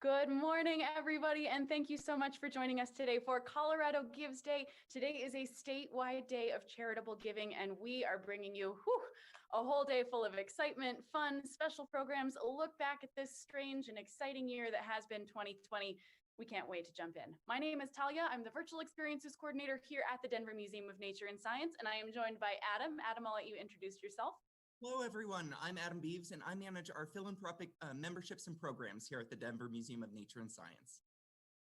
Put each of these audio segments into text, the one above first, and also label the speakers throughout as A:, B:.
A: Good morning, everybody, and thank you so much for joining us today for Colorado Gives Day. Today is a statewide day of charitable giving, and we are bringing you a whole day full of excitement, fun, special programs, a look back at this strange and exciting year that has been 2020. We can't wait to jump in. My name is Talia. I'm the Virtual Experiences Coordinator here at the Denver Museum of Nature and Science, and I am joined by Adam. Adam, I'll let you introduce yourself.
B: Hello, everyone. I'm Adam Beeves, and I manage our philanthropic memberships and programs here at the Denver Museum of Nature and Science.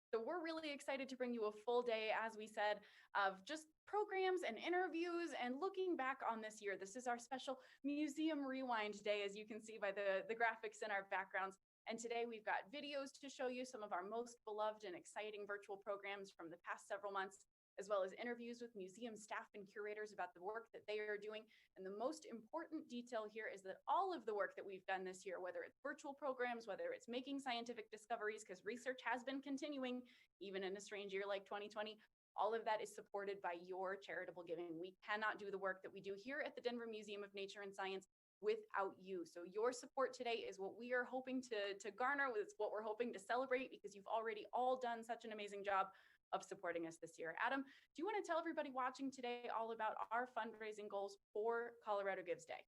A: So we're really excited to bring you a full day, as we said, of just programs and interviews and looking back on this year. This is our special Museum Rewind Day, as you can see by the graphics in our backgrounds. And today we've got videos to show you some of our most beloved and exciting virtual programs from the past several months, as well as interviews with museum staff and curators about the work that they are doing. And the most important detail here is that all of the work that we've done this year, whether it's virtual programs, whether it's making scientific discoveries, because research has been continuing, even in a strange year like 2020, all of that is supported by your charitable giving. We cannot do the work that we do here at the Denver Museum of Nature and Science without you. So your support today is what we are hoping to garner, it's what we're hoping to celebrate, because you've already all done such an amazing job of supporting us this year. Adam, do you want to tell everybody watching today all about our fundraising goals for Colorado Gives Day?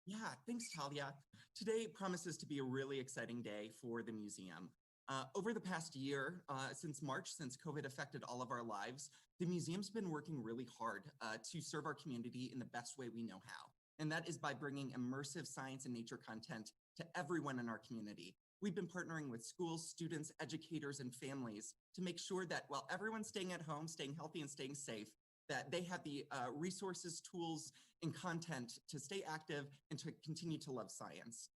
B: Yeah, thanks, Talia. Today promises to be a really exciting day for the museum. Over the past year, since March, since COVID affected all of our lives, the museum's been working really hard to serve our community in the best way we know how. And that is by bringing immersive science and nature content to everyone in our community. We've been partnering with schools, students, educators, and families to make sure that while everyone's staying at home, staying healthy, and staying safe, that they have the resources, tools, and content to stay active and to continue to love science.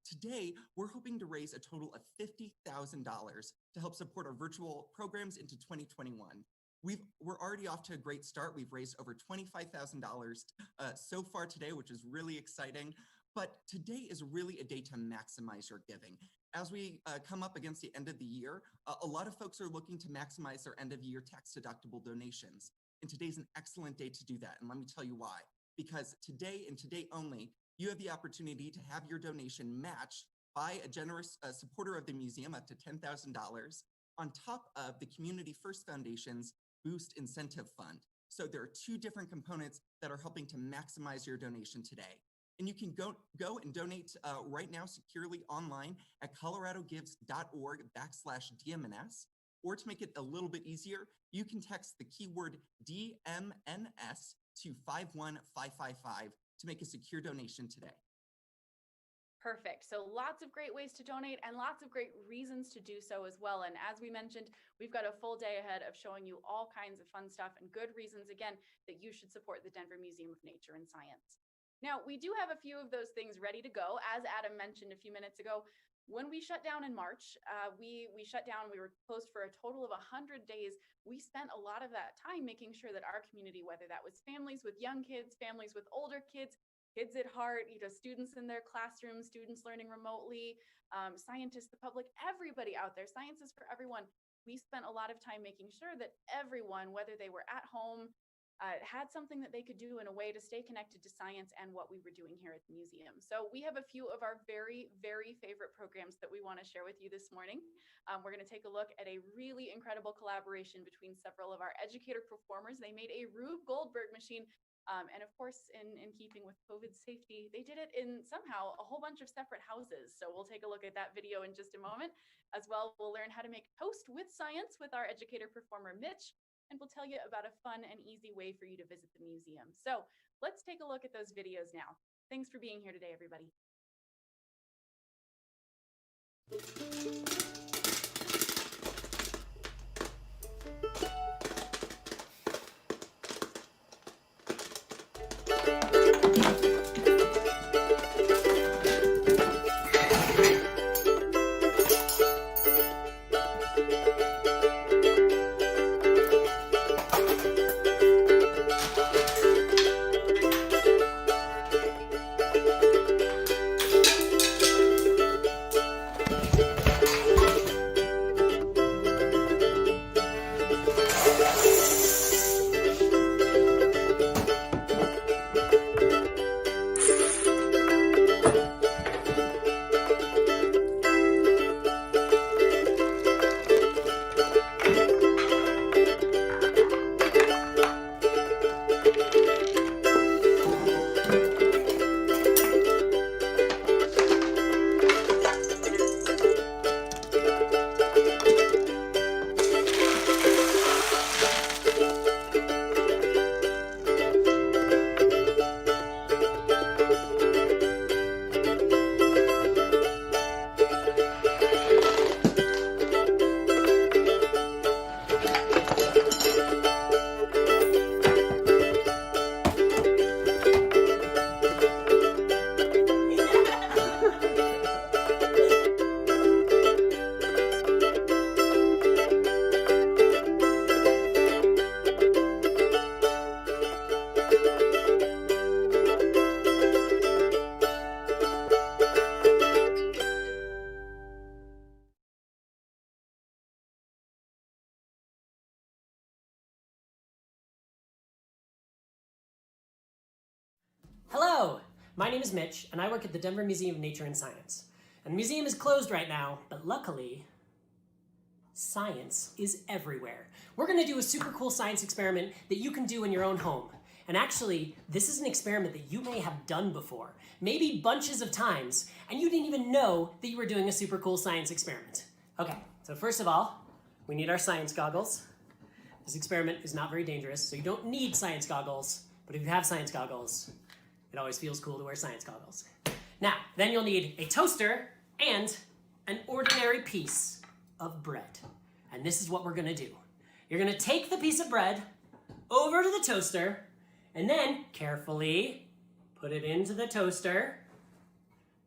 B: Today, we're hoping to raise a total of $50,000 to help support our virtual programs into 2021. We're already off to a great start. We've raised over $25,000 so far today, which is really exciting. But today is really a day to maximize your giving. As we come up against the end of the year, a lot of folks are looking to maximize their end of year tax-deductible donations. And today's an excellent day to do that. And let me tell you why. Because today and today only, you have the opportunity to have your donation matched by a generous supporter of the museum up to $10,000 on top of the Community First Foundation's Boost Incentive Fund. So there are two different components that are helping to maximize your donation today. And you can go and donate right now securely online at coloradogives.org/DMNS. Or to make it a little bit easier, you can text the keyword DMNS to 51555 to make a secure donation today.
A: Perfect. So lots of great ways to donate and lots of great reasons to do so as well. And as we mentioned, we've got a full day ahead of showing you all kinds of fun stuff and good reasons, again, that you should support the Denver Museum of Nature and Science. Now, we do have a few of those things ready to go. As Adam mentioned a few minutes ago, when we shut down in March, we shut down, we were closed for a total of 100 days. We spent a lot of that time making sure that our community, whether that was families with young kids, families with older kids, kids at heart, students in their classrooms, students learning remotely, scientists, the public, everybody out there, science is for everyone. We spent a lot of time making sure that everyone, whether they were at home, had something that they could do in a way to stay connected to science and what we were doing here at the museum. So we have a few of our very, very favorite programs that we want to share with you this morning. We're going to take a look at a really incredible collaboration between several of our educator performers. They made a Rube Goldberg machine. And of course, in keeping with COVID safety, they did it in somehow a whole bunch of separate houses. So we'll take a look at that video in just a moment. As well, we'll learn how to make toast with science with our educator performer, Mitch. And we'll tell you about a fun and easy way for you to visit the museum. So let's take a look at those videos now. Thanks for being here today, everybody.
C: My name is Mitch, and I work at the Denver Museum of Nature and Science. And the museum is closed right now, but luckily, science is everywhere. We're going to do a super cool science experiment that you can do in your own home. And actually, this is an experiment that you may have done before, maybe bunches of times, and you didn't even know that you were doing a super cool science experiment. Okay, so first of all, we need our science goggles. This experiment is not very dangerous, so you don't need science goggles, but if you have science goggles, it always feels cool to wear science goggles. Now, then you'll need a toaster and an ordinary piece of bread. And this is what we're gonna do. You're gonna take the piece of bread over to the toaster and then carefully put it into the toaster.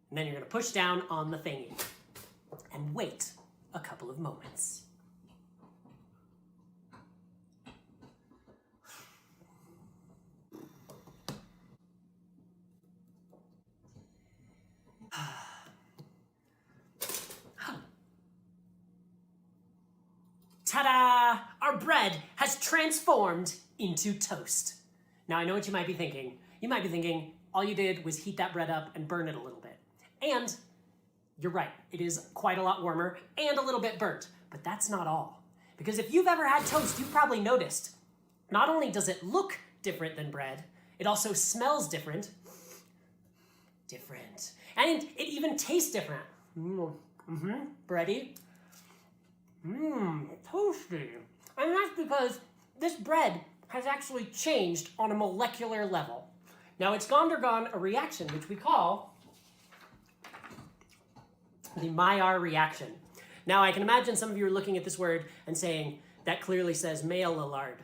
C: And then you're gonna push down on the thingy and wait a couple of moments. Ta-da! Our bread has transformed into toast. Now, I know what you might be thinking. You might be thinking, all you did was heat that bread up and burn it a little bit. And you're right, it is quite a lot warmer and a little bit burnt. But that's not all. Because if you've ever had toast, you've probably noticed, not only does it look different than bread, it also smells different. And it even tastes different. Bready. Toasty. And that's because this bread has actually changed on a molecular level. Now it's undergone a reaction which we call the Maillard reaction. Now I can imagine some of you are looking at this word and saying, that clearly says Maillard.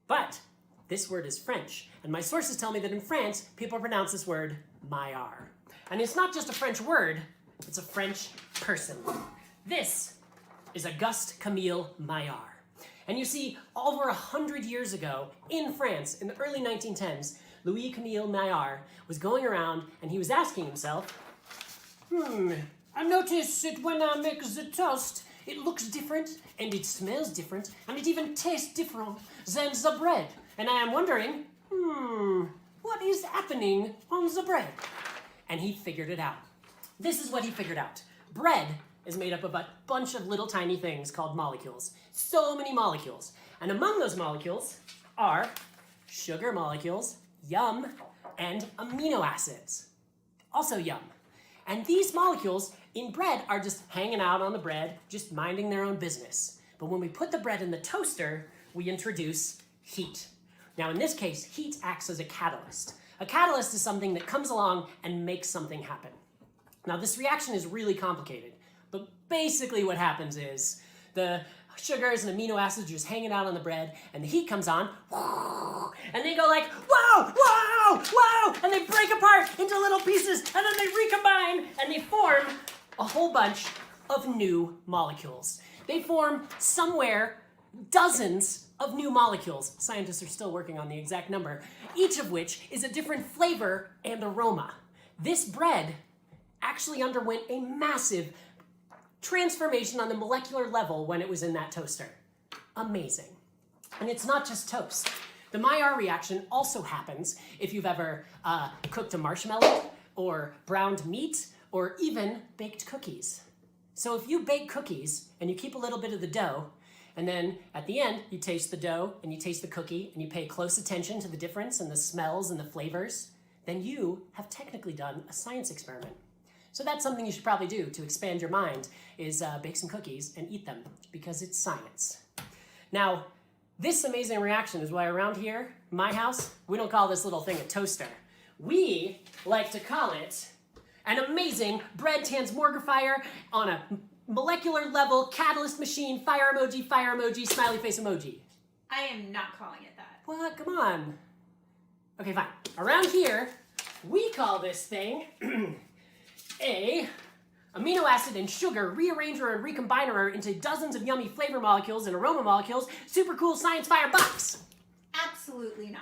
C: But this word is French, and my sources tell me that in France, people pronounce this word Maillard. And it's not just a French word, it's a French person. This is Auguste Camille Maillard. And you see, over 100 years ago, in France, in the early 1910s, Louis Camille Maillard was going around and he was asking himself, I notice that when I make the toast, it looks different, and it smells different, and it even tastes different than the bread. And I am wondering, what is happening on the bread? And he figured it out. This is what he figured out. Bread is made up of a bunch of little tiny things called molecules. So many molecules. And among those molecules are sugar molecules, yum, and amino acids. Also yum. And these molecules in bread are just hanging out on the bread, just minding their own business. But when we put the bread in the toaster, we introduce heat. Now in this case, heat acts as a catalyst. A catalyst is something that comes along and makes something happen. Now this reaction is really complicated, but basically what happens is the sugars and amino acids are just hanging out on the bread, and the heat comes on, and they go like, whoa, whoa, whoa, and they break apart into little pieces, and then they recombine, and they form a whole bunch of new molecules. They form somewhere dozens of new molecules. Scientists are still working on the exact number, each of which is a different flavor and aroma. This bread actually underwent a massive transformation on the molecular level when it was in that toaster. Amazing. And it's not just toast. The Maillard reaction also happens if you've ever cooked a marshmallow or browned meat or even baked cookies. So if you bake cookies and you keep a little bit of the dough, and then at the end you taste the dough and you taste the cookie and you pay close attention to the difference in the smells and the flavors, then you have technically done a science experiment. So that's something you should probably do to expand your mind, is bake some cookies and eat them, because it's science. Now, this amazing reaction is why around here, my house, we don't call this little thing a toaster. We like to call it an amazing bread transmogrifier on a molecular level catalyst machine, fire emoji, smiley face emoji.
D: I am not calling it that.
C: What? Come on. Okay, fine. Around here, we call this thing a amino acid and sugar rearranger and recombiner into dozens of yummy flavor molecules and aroma molecules, super cool science fire box.
D: Absolutely not.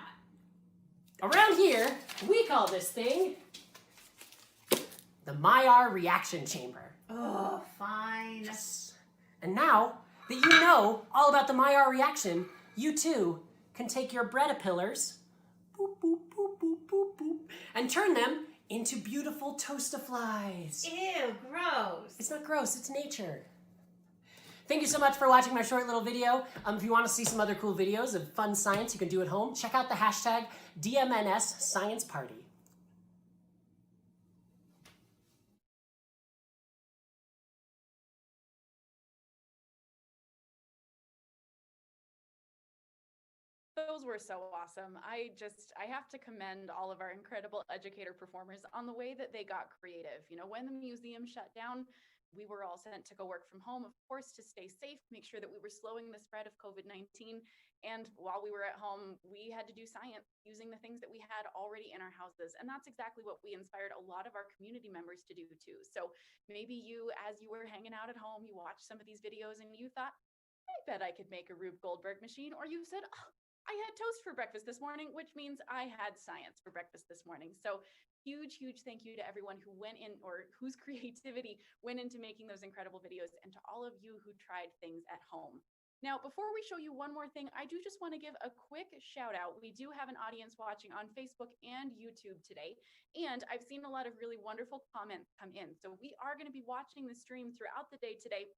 C: Around here, we call this thing the Maillard reaction chamber.
D: Oh, fine.
C: And now that you know all about the Maillard reaction, you too can take your bread pillars, boop, boop, boop, boop, boop, boop, and turn them into beautiful toastaflies.
D: Ew, gross.
C: It's not gross, it's nature. Thank you so much for watching my short little video. If you want to see some other cool videos of fun science you can do at home, check out the hashtag DMNS Science Party.
A: Those were so awesome. I have to commend all of our incredible educator performers on the way that they got creative. You know, when the museum shut down, we were all sent to go work from home, of course, to stay safe, make sure that we were slowing the spread of COVID-19. And while we were at home, we had to do science using the things that we had already in our houses. And that's exactly what we inspired a lot of our community members to do too. So maybe you, as you were hanging out at home, you watched some of these videos and you thought, I bet I could make a Rube Goldberg machine. Or you said, oh, I had toast for breakfast this morning, which means I had science for breakfast this morning. So huge, huge thank you to everyone who went in or whose creativity went into making those incredible videos, and to all of you who tried things at home. Now, before we show you one more thing, I do just want to give a quick shout out. We do have an audience watching on Facebook and YouTube today, and I've seen a lot of really wonderful comments come in. So we are going to be watching the stream throughout the day today.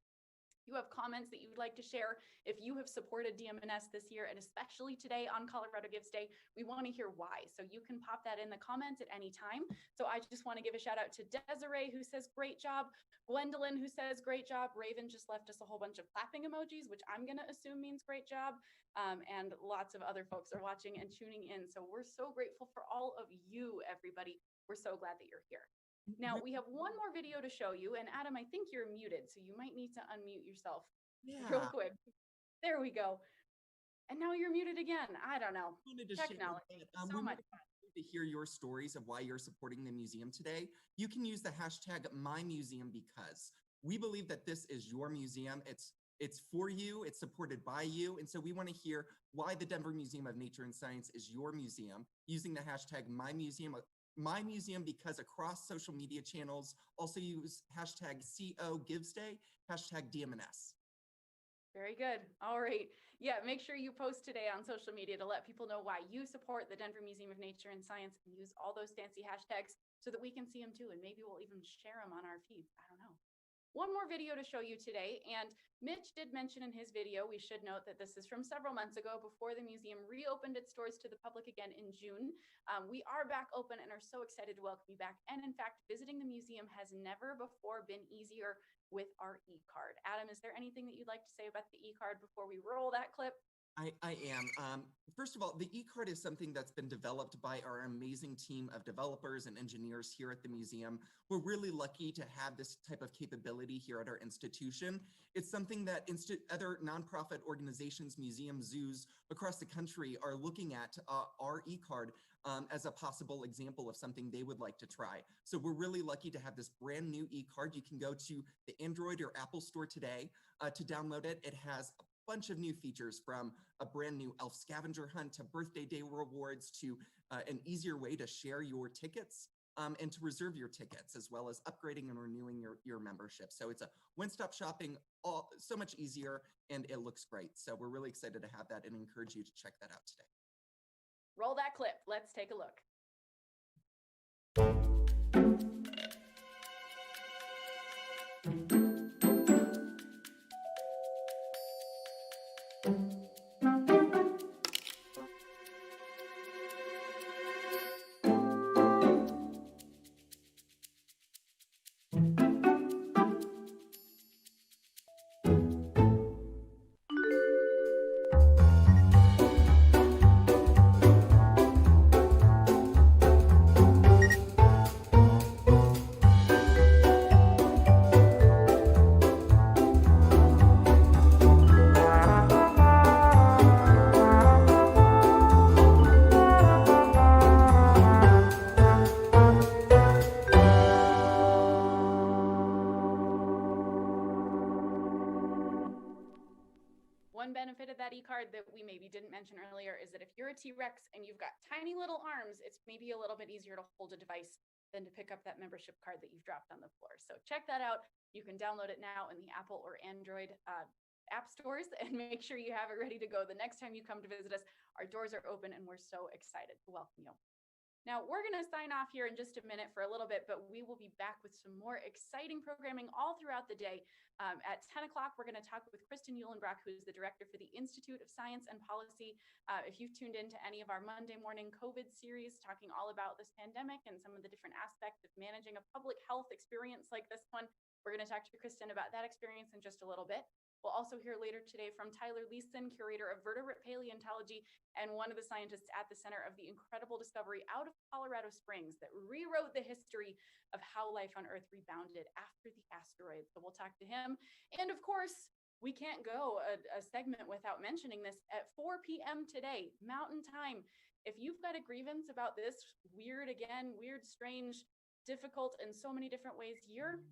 A: You have comments that you would like to share, if you have supported DMNS this year, and especially today on Colorado Gives Day, we want to hear why. So you can pop that in the comments at any time. So I just want to give a shout out to Desiree, who says, great job. Gwendolyn, who says, great job. Raven just left us a whole bunch of clapping emojis, which I'm going to assume means great job. And lots of other folks are watching and tuning in. So we're so grateful for all of you, everybody. We're so glad that you're here. Now, we have one more video to show you, and Adam, I think you're muted, so you might need to unmute yourself real quick. There we go. And now you're muted again. I don't know. Technology. So much fun.
B: To hear your stories of why you're supporting the museum today, you can use the hashtag #MyMuseumBecause. We believe that this is your museum. It's for you, it's supported by you, and so we want to hear why the Denver Museum of Nature and Science is your museum, using the hashtag #MyMuseumBecause across social media channels. Also use hashtag #COGivesDay, hashtag DMNS.
A: Very good. All right. Yeah, make sure you post today on social media to let people know why you support the Denver Museum of Nature and Science, and use all those fancy hashtags so that we can see them too, and maybe we'll even share them on our feeds. I don't know. One more video to show you today, and Mitch did mention in his video, we should note that this is from several months ago, before the museum reopened its doors to the public again in June. We are back open and are so excited to welcome you back. And in fact, visiting the museum has never before been easier with our e-card. Adam, is there anything that you'd like to say about the e-card before we roll that clip?
B: I am. First of all, the e-card is something that's been developed by our amazing team of developers and engineers here at the museum. We're really lucky to have this type of capability here at our institution. It's something that other nonprofit organizations, museums, zoos across the country are looking at our e-card as a possible example of something they would like to try. So we're really lucky to have this brand new e-card. You can go to the Android or Apple store today to download it. It has a bunch of new features, from a brand new elf scavenger hunt to birthday day rewards to an easier way to share your tickets and to reserve your tickets, as well as upgrading and renewing your membership. So it's a one-stop shopping, so much easier, and it looks great. So we're really excited to have that and encourage you to check that out today.
A: Roll that clip. Let's take a look. One benefit of that e-card that we maybe didn't mention earlier is that if you're a T-Rex and you've got tiny little arms, it's maybe a little bit easier to hold a device than to pick up that membership card that you've dropped on the floor. So check that out. You can download it now in the Apple or Android app stores, and make sure you have it ready to go the next time you come to visit us. Our doors are open and we're so excited to welcome you. Now, we're going to sign off here in just a minute for a little bit, but we will be back with some more exciting programming all throughout the day. At 10 o'clock, we're going to talk with Kristen Eulenbrock, who's the director for the Institute of Science and Policy. If you've tuned into any of our Monday morning COVID series, talking all about this pandemic and some of the different aspects of managing a public health experience like this one, we're going to talk to Kristen about that experience in just a little bit. We'll also hear later today from Tyler Leeson, curator of vertebrate paleontology and one of the scientists at the center of the incredible discovery out of Colorado Springs that rewrote the history of how life on Earth rebounded after the asteroid. So we'll talk to him. And of course, we can't go a segment without mentioning this at 4 p.m. today, Mountain Time. If you've got a grievance about this weird, strange, difficult, in so many different ways year,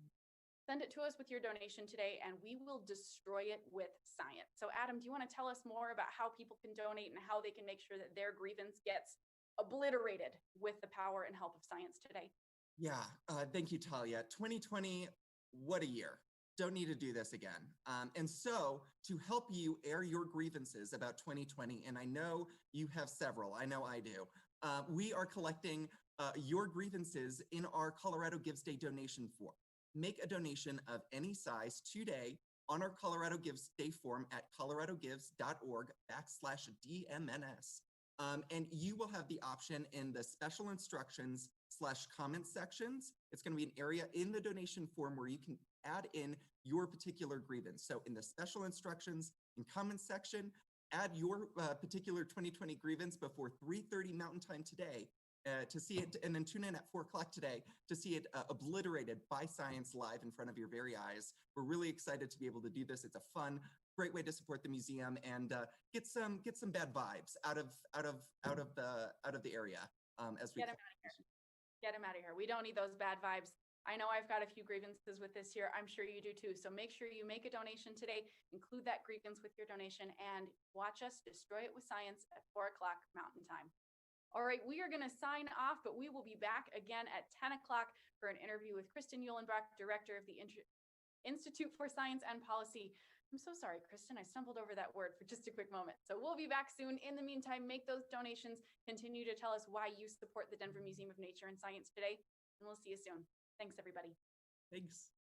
A: send it to us with your donation today, and we will destroy it with science. So Adam, do you want to tell us more about how people can donate and how they can make sure that their grievance gets obliterated with the power and help of science today?
B: Yeah, thank you, Talia. 2020, what a year. Don't need to do this again. And so to help you air your grievances about 2020, and I know you have several, I know I do, we are collecting your grievances in our Colorado Gives Day donation form. Make a donation of any size today on our Colorado Gives Day form at coloradogives.org/DMNS. And you will have the option in the special instructions/comment sections. It's going to be an area in the donation form where you can add in your particular grievance. So in the special instructions and comments section, add your particular 2020 grievance before 3:30 Mountain Time today. To see it, and then tune in at 4 o'clock today to see it obliterated by science live in front of your very eyes. We're really excited to be able to do this. It's a fun, great way to support the museum and get some bad vibes out of the area as we
A: Get them out of here. Get them out of here. We don't need those bad vibes. I know I've got a few grievances with this year. I'm sure you do too. So make sure you make a donation today, include that grievance with your donation, and watch us destroy it with science at 4 o'clock Mountain Time. All right, we are going to sign off, but we will be back again at 10 o'clock for an interview with Kristen Eulenbrock, director of the Institute for Science and Policy. I'm so sorry, Kristen, I stumbled over that word for just a quick moment. So we'll be back soon. In the meantime, make those donations. Continue to tell us why you support the Denver Museum of Nature and Science today, and we'll see you soon. Thanks, everybody.
B: Thanks.